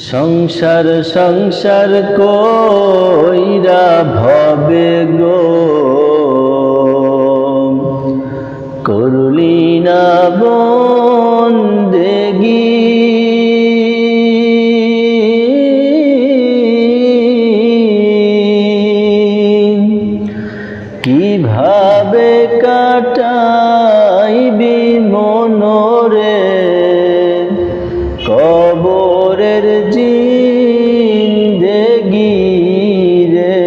সংসার সংসার কইরা ভবে গো করলি না বন্দেগি কিভাবে কাটাইবি মনরে কবরের জিন্দেগি রে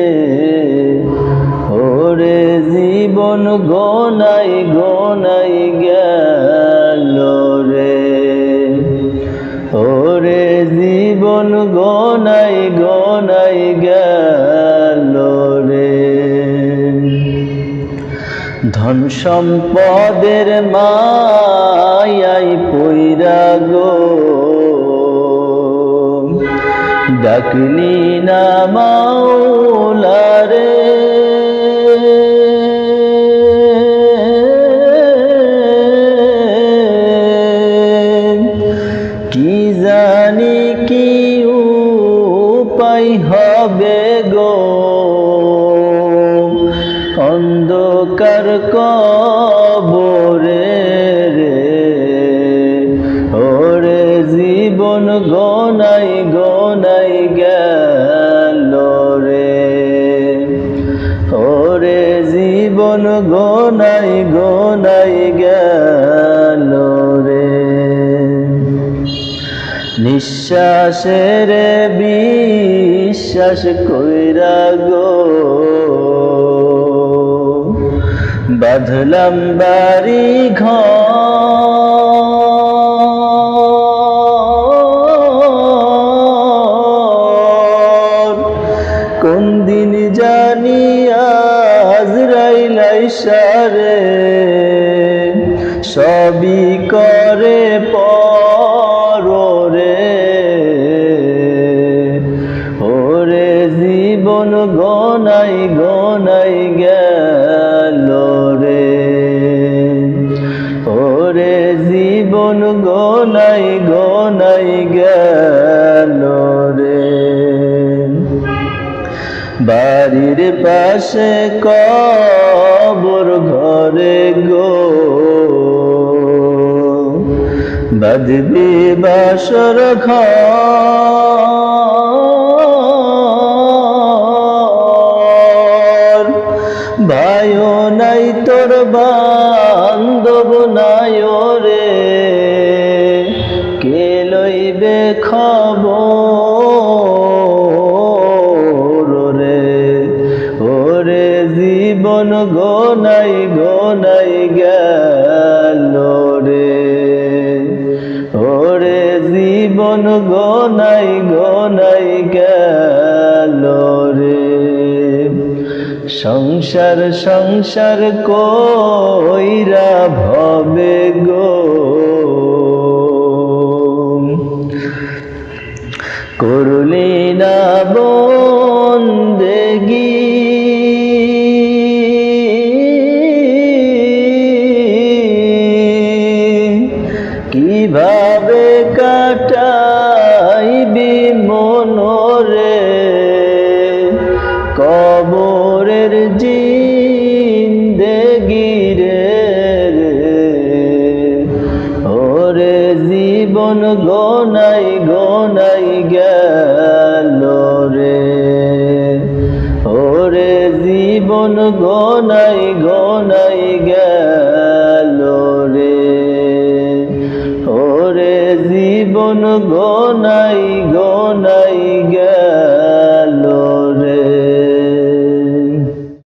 ওরে জীবন গোনাই গোনাই গেল রে ওরে জীবন গোনাই গোনাই গেল রে ধন সম্পদের মায়াই পইরা গো ডাকলি না মাওলা রে কি জানি কি উপায় হবে গো অন্ধকার কবরে রে ওরে জীবন গোনাই গোনাই গেল রে ওরে জীবন গোনাই গোনাই গেল রে নিঃশ্বাসের বিশ্বাস কইরা গো বাঁধলাম বাড়ি ঘর কোন দিন জানি আজরাইল আইসা রে সবই করে পরে ওরে জীবন গোনাই গোনাই গেল রে ওরে জীবন গোনাই গোনাই গেল রে বাড়ির পাশে কবর ঘরে গো বাঁধবি বাসর ঘর ভাইও নাই তোর বান্ধব নাই রে কে লইবে খবর রে ওরে জীবন গোনাই গোনাই গেল রে ওরে জীবন গোনাই গোনাই গেল রে সংসার সংসার কইরা ভবে গো করলি না বন্দেগি কিভাবে কাটাইবি মনরে কবরের জিন্দেগি রে ওরে জীবন গোনাই গোনাই গেল রে ওরে জীবন গোনাই গোনাই গেল রে ওরে জীবন গোনাই